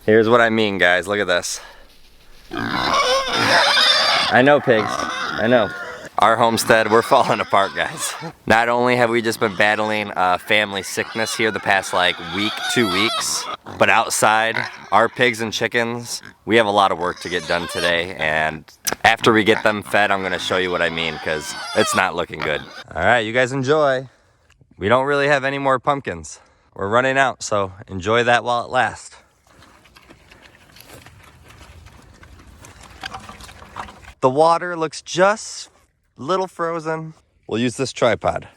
Here's what I mean, guys. Look at this. I know, pigs. I know. Our homestead, we're falling apart, guys. Not only have we just been battling family sickness here the past like week, 2 weeks, but outside, our pigs and chickens, we have a lot of work to get done today. And after we get them fed, I'm gonna show you what I mean, because it's not looking good. All right, you guys enjoy. We don't really have any more pumpkins. We're running out, so enjoy that while it lasts. The water looks just a little frozen. We'll use this tripod.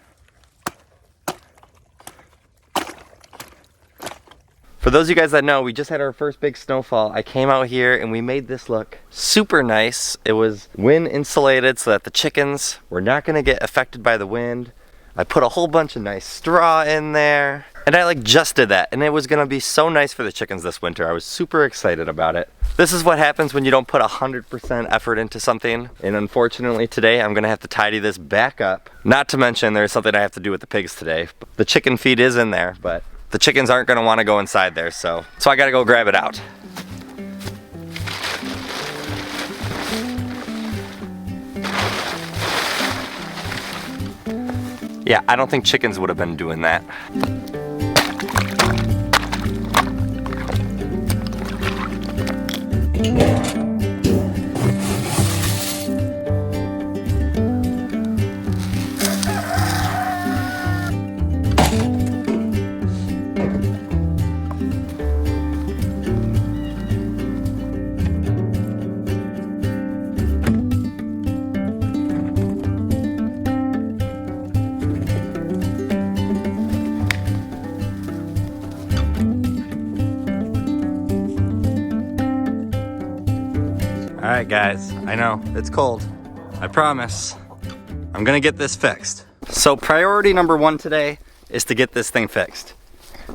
For those of you guys that know, we just had our first big snowfall. I came out here and we made this look super nice. It was wind insulated so that the chickens were not gonna get affected by the wind. I put a whole bunch of nice straw in there. And I like just did that, and it was gonna be so nice for the chickens this winter. I was super excited about it. This is what happens when you don't put 100% effort into something. And unfortunately today, I'm gonna have to tidy this back up. Not to mention there's something I have to do with the pigs today. The chicken feed is in there, but the chickens aren't gonna wanna go inside there, so I gotta go grab it out. Yeah, I don't think chickens would have been doing that. All right, guys, I know, it's cold. I promise. I'm gonna get this fixed. So priority number 1 today is to get this thing fixed.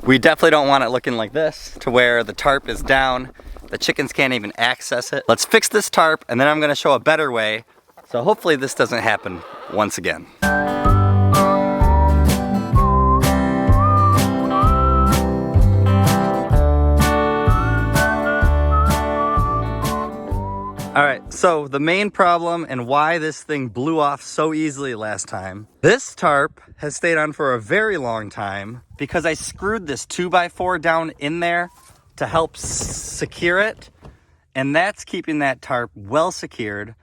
We definitely don't want it looking like this, to where the tarp is down, the chickens can't even access it. Let's fix this tarp, and then I'm gonna show a better way, so hopefully this doesn't happen once again. All right, so the main problem and why this thing blew off so easily last time, this tarp has stayed on for a very long time because I screwed this 2x4 down in there to help secure it, and that's keeping that tarp well secured,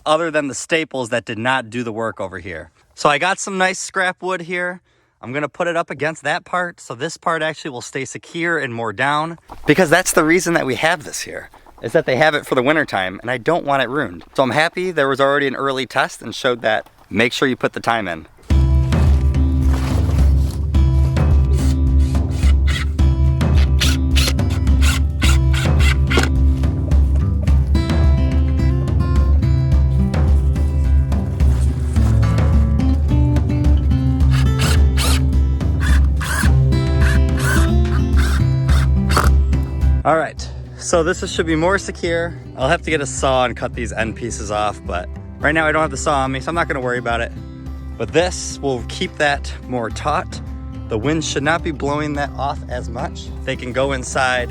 other than the staples that did not do the work over here. So I got some nice scrap wood here. I'm gonna put it up against that part so this part actually will stay secure and more down, because that's the reason that we have this here, is that they have it for the winter time, and I don't want it ruined. So I'm happy there was already an early test and showed that make sure you put the time in. All right. So this should be more secure. I'll have to get a saw and cut these end pieces off, but right now I don't have the saw on me, so I'm not gonna worry about it. But this will keep that more taut. The wind should not be blowing that off as much. They can go inside.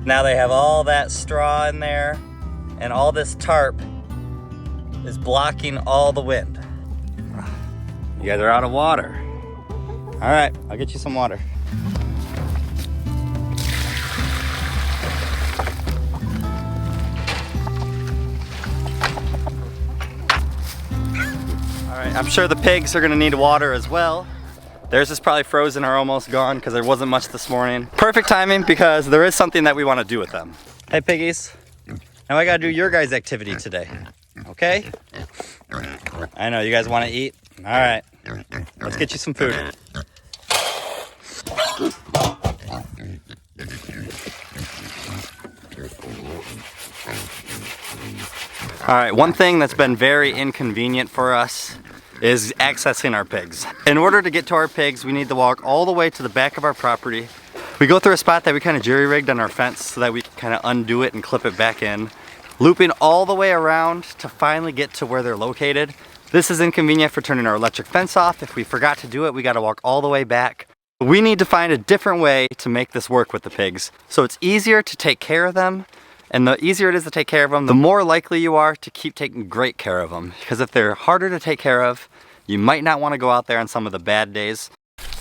Now they have all that straw in there, and all this tarp is blocking all the wind. You guys are out of water. All right, I'll get you some water. I'm sure the pigs are gonna need water as well. Theirs is probably frozen or almost gone because there wasn't much this morning. Perfect timing because there is something that we want to do with them. Hey piggies, now I gotta do your guys' activity today, okay? I know, you guys wanna eat? All right, let's get you some food. All right, one thing that's been very inconvenient for us is accessing our pigs. In order to get to our pigs, we need to walk all the way to the back of our property. We go through a spot that we kind of jury-rigged on our fence so that we can kind of undo it and clip it back in, looping all the way around to finally get to where they're located. This is inconvenient for turning our electric fence off. If we forgot to do it, we got to walk all the way back. We need to find a different way to make this work with the pigs. So it's easier to take care of them, and the easier it is to take care of them, the more likely you are to keep taking great care of them. Because if they're harder to take care of, you might not want to go out there on some of the bad days.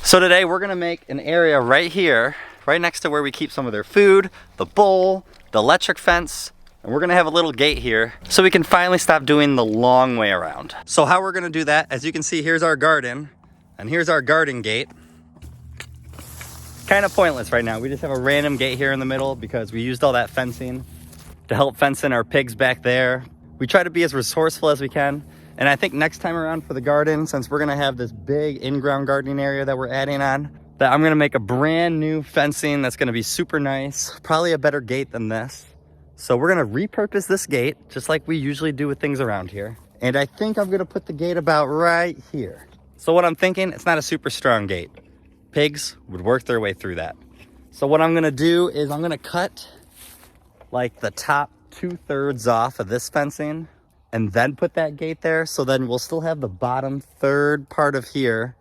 So today we're gonna make an area right here, right next to where we keep some of their food, the bowl, the electric fence, and we're gonna have a little gate here so we can finally stop doing the long way around. So how we're gonna do that, as you can see, here's our garden, and here's our garden gate. Kind of pointless right now. We just have a random gate here in the middle because we used all that fencing to help fence in our pigs back there. We try to be as resourceful as we can. And I think next time around for the garden, since we're gonna have this big in-ground gardening area that we're adding on, that I'm gonna make a brand new fencing that's gonna be super nice, probably a better gate than this. So we're gonna repurpose this gate, just like we usually do with things around here. And I think I'm gonna put the gate about right here. So what I'm thinking, it's not a super strong gate. Pigs would work their way through that. So what I'm gonna do is I'm gonna cut like the top 2/3 off of this fencing and then put that gate there. So then we'll still have the bottom third part of here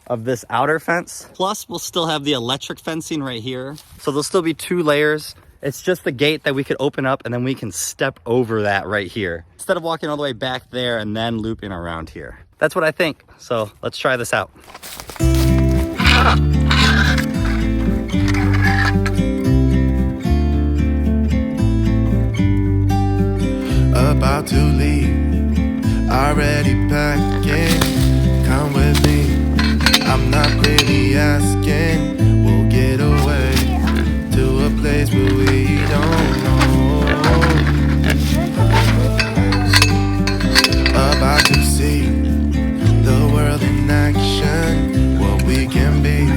of this outer fence. Plus we'll still have the electric fencing right here. So there'll still be 2 layers. It's just the gate that we could open up and then we can step over that right here. Instead of walking all the way back there and then looping around here. That's what I think. So let's try this out. About to leave, already packing. Come with me, I'm not really asking. We'll get away to a place where we don't know. About to see the world in action, what we can be,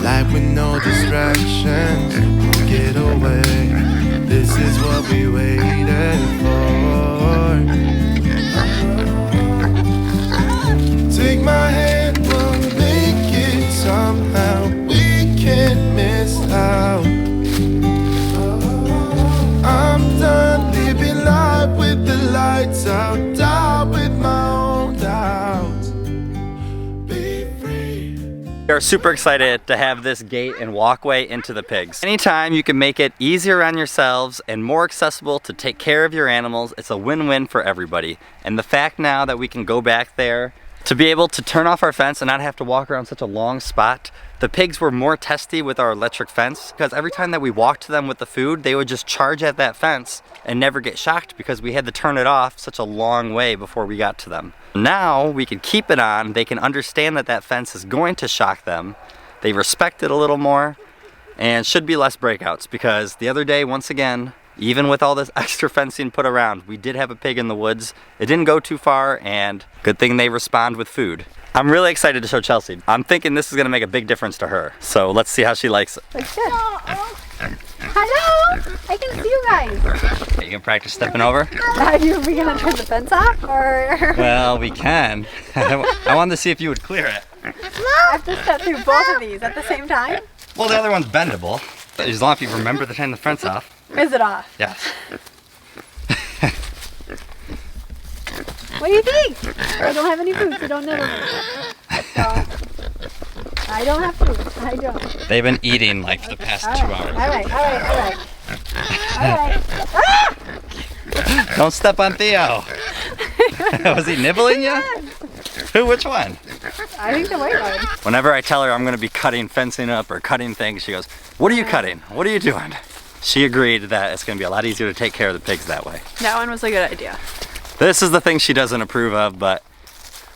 life with no distractions. We'll get away, this is what we waited for. Take my hand, we'll make it somehow. We can't miss out. I'm done living life with the lights out, down with my own doubts. Be free. We are super excited to have this gate and walkway into the pigs. Anytime you can make it easier on yourselves and more accessible to take care of your animals, it's a win-win for everybody. And the fact now that we can go back there to be able to turn off our fence and not have to walk around such a long spot. The pigs were more testy with our electric fence because every time that we walked to them with the food, they would just charge at that fence and never get shocked because we had to turn it off such a long way before we got to them. Now we can keep it on. They can understand that that fence is going to shock them. They respect it a little more and should be less breakouts because the other day, once again, even with all this extra fencing put around, we did have a pig in the woods. It didn't go too far, and good thing they respond with food. I'm really excited to show Chelsea. I'm thinking this is gonna make a big difference to her. So let's see how she likes it. Hello! I can see you guys. Are you gonna practice stepping over? Are we gonna turn the fence off, or? Well, we can. I wanted to see if you would clear it. I have to step through both of these at the same time? Well, the other one's bendable. As long as you remember to turn the fence off. Is it off? Yes. What do you think? I don't have any food, so don't nibble me. I don't have food. I don't. They've been eating like for the past 2 hours. Alright. Ah! Don't step on Theo. Was he nibbling you? Who? Which one? I think the white one. Whenever I tell her I'm going to be cutting fencing up or cutting things, she goes, "What are you cutting? What are you doing?" She agreed that it's going to be a lot easier to take care of the pigs that way. That one was a good idea. This is the thing she doesn't approve of, but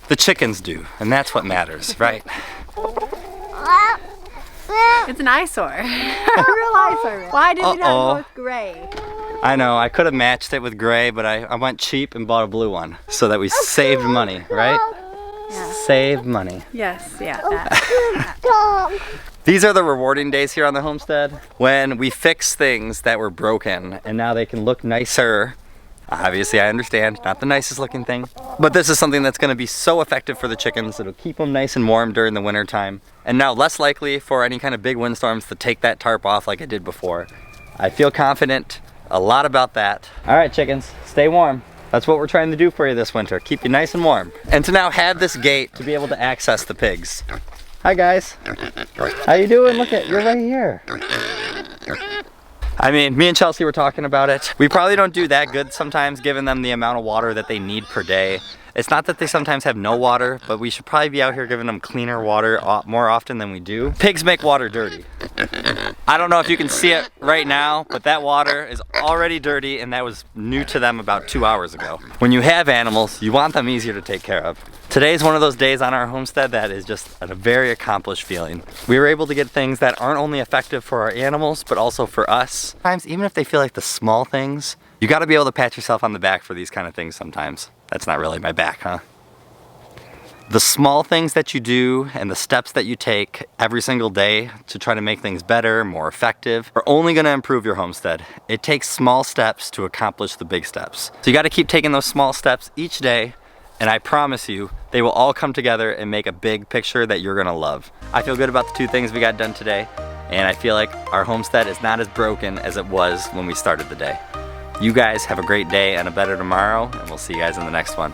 the chickens do, and that's what matters, right? It's an eyesore. A real eyesore. Why did you not go with gray? I know, I could have matched it with gray, but I went cheap and bought a blue one so that we saved money, right? Yeah. Save money. Yes, yeah, that. These are the rewarding days here on the homestead when we fix things that were broken and now they can look nicer. Obviously, I understand, not the nicest looking thing, but this is something that's gonna be so effective for the chickens. It'll keep them nice and warm during the winter time. And now less likely for any kind of big windstorms to take that tarp off like I did before. I feel confident a lot about that. All right, chickens, stay warm. That's what we're trying to do for you this winter, keep you nice and warm. And to now have this gate to be able to access the pigs. Hi guys. How you doing? Look at, you're right here. I mean, me and Chelsea were talking about it. We probably don't do that good sometimes, giving them the amount of water that they need per day. It's not that they sometimes have no water, but we should probably be out here giving them cleaner water more often than we do. Pigs make water dirty. I don't know if you can see it right now, but that water is already dirty, and that was new to them about 2 hours ago. When you have animals, you want them easier to take care of. Today's one of those days on our homestead that is just a very accomplished feeling. We were able to get things that aren't only effective for our animals, but also for us. Sometimes, even if they feel like the small things, you gotta be able to pat yourself on the back for these kind of things sometimes. That's not really my back, huh? The small things that you do and the steps that you take every single day to try to make things better, more effective, are only gonna improve your homestead. It takes small steps to accomplish the big steps. So you gotta keep taking those small steps each day, and I promise you, they will all come together and make a big picture that you're gonna love. I feel good about the 2 things we got done today, and I feel like our homestead is not as broken as it was when we started the day. You guys have a great day and a better tomorrow, and we'll see you guys in the next one.